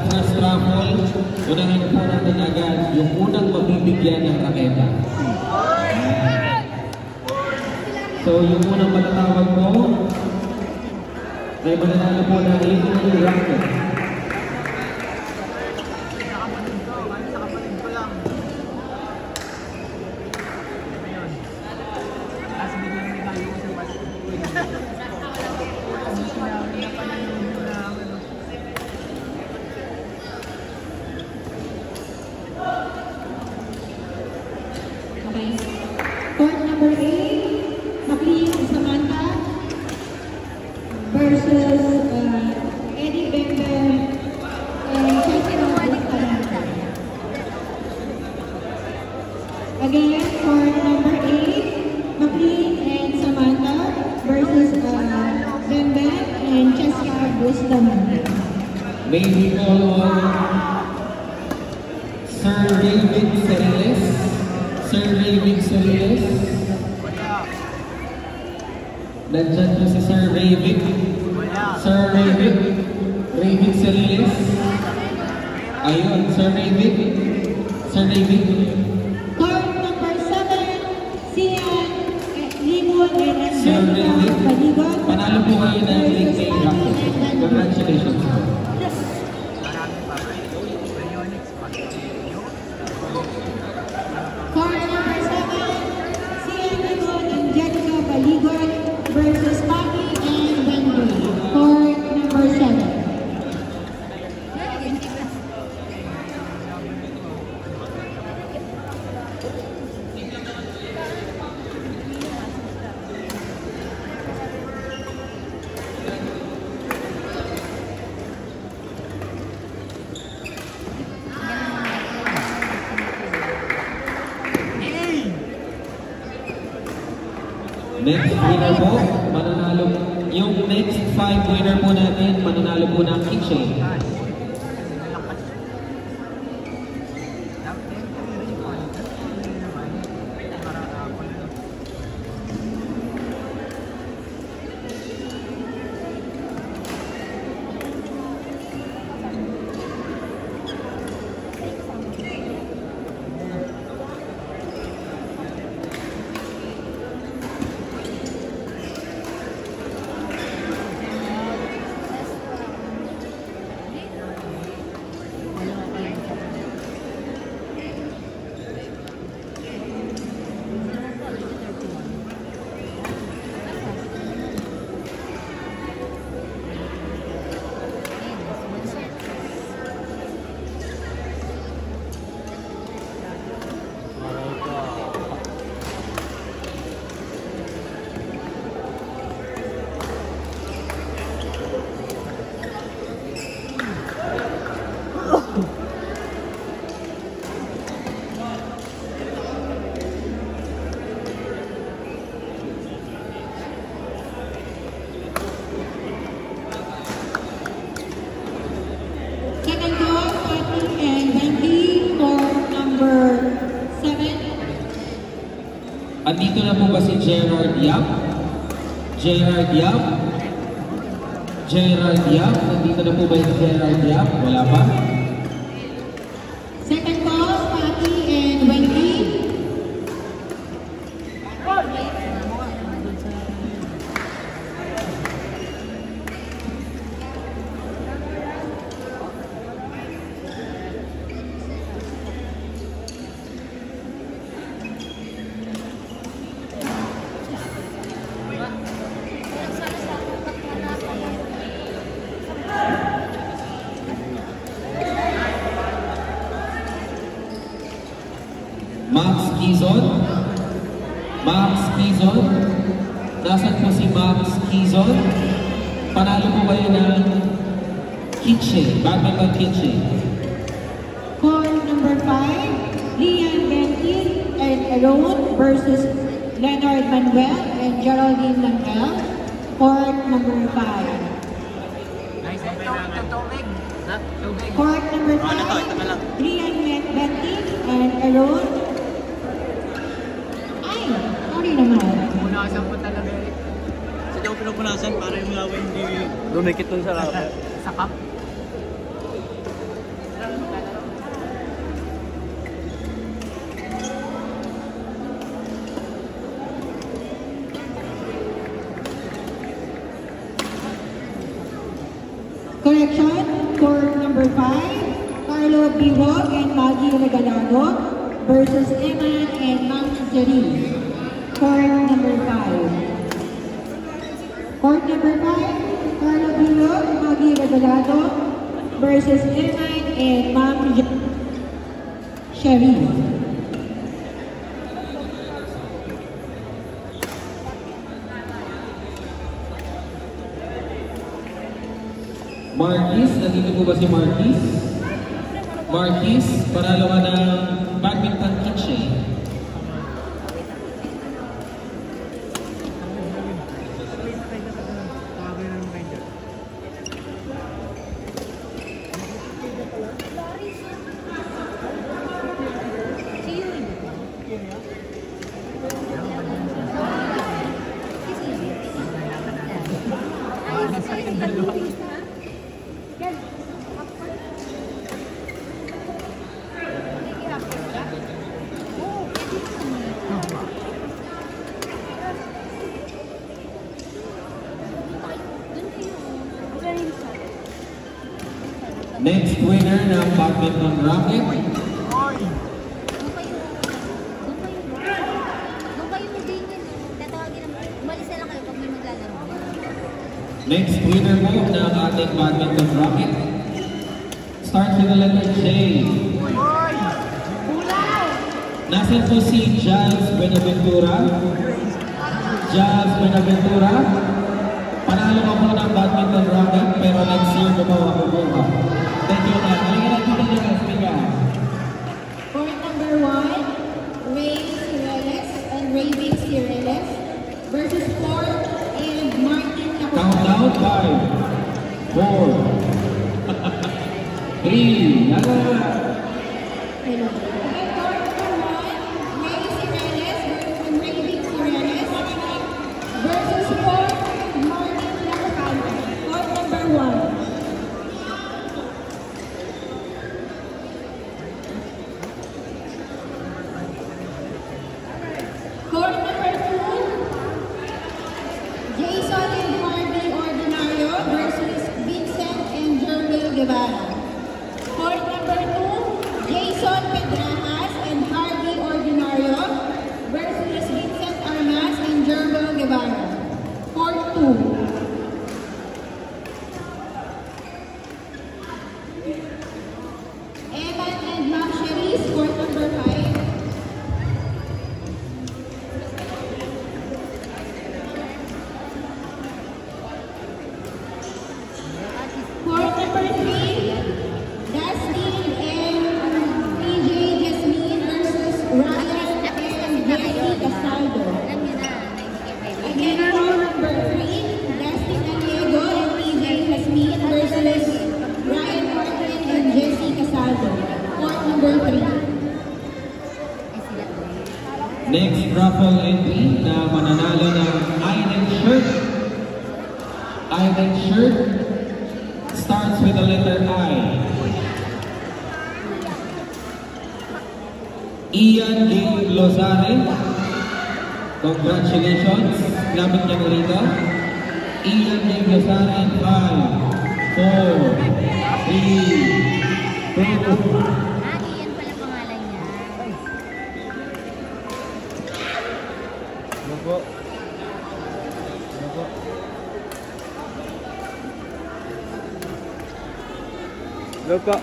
first raffle, unahin po natin agad yung unang mabibigyan ng raketa. So, yung unang matatawag mo, ay mananalo po ng 80 racket. Court number 8, McLean Samantha versus Eddie Bember and Chesina Bustamante. Again, court number 8, McLean and Samantha versus Bember and Chesina Bustamante. May we call on Sir David Ceriles. Sir David Ceriles. Nandyan po si Sir David. Sir David. David Ceriles. Ayun, Sir David. Sir David. Court number 7, Sian Limon and Sir David. Baligon. Panalo po kayo ng Lake May Raffle. Congratulations po. Court number 7, Sian Limon and Jessica Baligon versus Paki and Wendy. Court number 7. Next winner po, mananalo. Yung next 5 winner po natin, mananalo po ng kitchen. Second call, Paki and Wendy. Court number 7. Andito na po ba si Gerard Yap? Gerard Yap? Gerard Yap? Andito na po ba si Gerard Yap? Wala pa? Second call, Paki and Wendy. Max Quizon? Max Quizon? Nasaan po si Max Quizon? Panalo po kayo ng kitchen, Battle Kitchen. Court number 5, Lian Bentley and Aaron versus Leonard Manuel and Geraldine Langel. Court number 5. Court number 5, Lian Bentley and Aaron. Ay, sorry naman. Punasan po talaga eh. Sa daw pinupunasan para yung laway hindi dumikit dun sa laway. Sa cup? Correction, court number 5, Carlo Biwog and Maggie Regalado versus Eman and Ma'am Jerry. Court number 5. Court number 5, Carlo Biwog, Maggie Regalado versus Eman and Ma'am Sherry. Marquis, nandito po ba si Marquis? Marquis, panalo ka ng badminton kitchen. Next winner ng badminton racket. Doon kayo mag-ganyan. Tatawagin naman. Umalis na lang kayo pag may maglalaro. Next winner po ng ating badminton racket. Starts with the letter J. Nasaan po si Giles Benaventura? Giles Benaventura. Panalo ka po ng badminton racket pero next year gumawa ko po ka. Thank you na. Court number 1, Ray Cireles and Raving Cireles versus Ford and Martin Napoleon. Countdown 5, 4, 3, Hello. Court number 1, Ray Cireles and Raving Cireles versus Ford and Martin Napoleon. Court number 1. Court number 2, Jason and Harvey Ordinario versus Vincent and Jermel Guevara. Court number 2, Jason Pedrajas and Harvey Ordinario versus Vincent Armas and Jermel Guevara. Court 2. Eman and Ma'am Cherise, court number 5. Court number 3, Dustin and PJ Jasmine versus Ryan and Jesse Castaldo. Alam niyo na. Again, court number 3, Dustin Aniego and PJ Jasmine versus Ryan Martin and Jesse Castaldo. Court number 3. Next raffle entry na mananalo ng Aiden shirt. Aiden shirt starts with the letter I. Ian D. Lozare. Congratulations. Lapit niya na rito. Ian D. Lozare. 5, 4, 3, 2, Iyan pala pangalan niya. Ano po? Ano po? Ano po?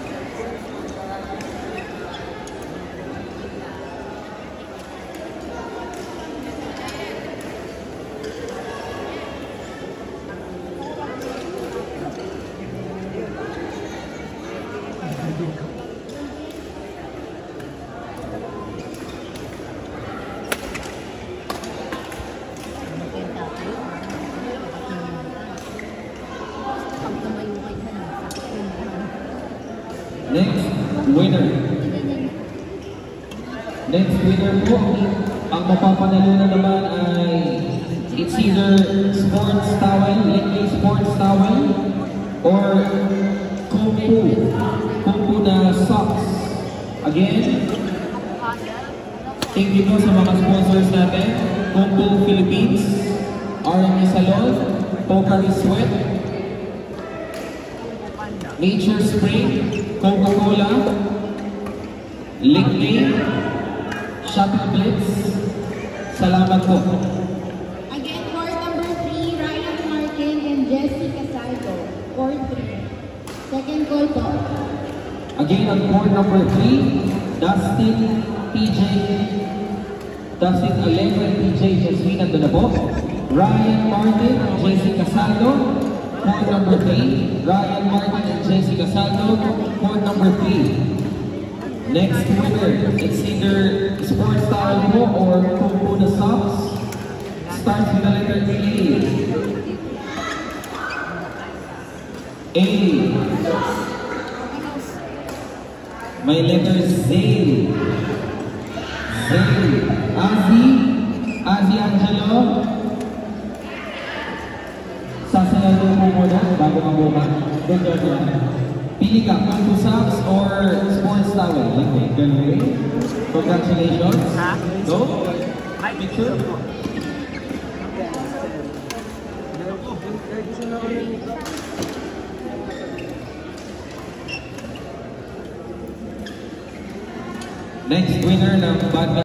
Next winner. Next winner po, ang mapapanalunan naman ay it's either sports towel, Lindy sports towel, or Kumpu na socks. Again, thank you po sa mga sponsors natin, Kumpu Philippines, R&D Salon, Pocari Sweat, Nature Spring, Coca-Cola, Linkley, Shuttle Blitz. Salamat po. Again, court number 3, Ryan Martin and Jessie Casaldo. Court 3. Second call po. Again, on court number 3, Dustin Alegre, PJ Jasmine na po. Ryan Martin, Jessie Casaldo. Court number 3, Ryan Martin and Jessie Casaldo. Court number 3. Next winner, it's either sports towel po or Kumpuna socks. Starts with the letter A. May letter Z. Azi Angelo. Sasayaw mo muna bago mabuka. Good job. Pili ka, Kumpuna socks or sports towel? Okay, good. Congratulations. Go. Picture. Next winner ng badminton.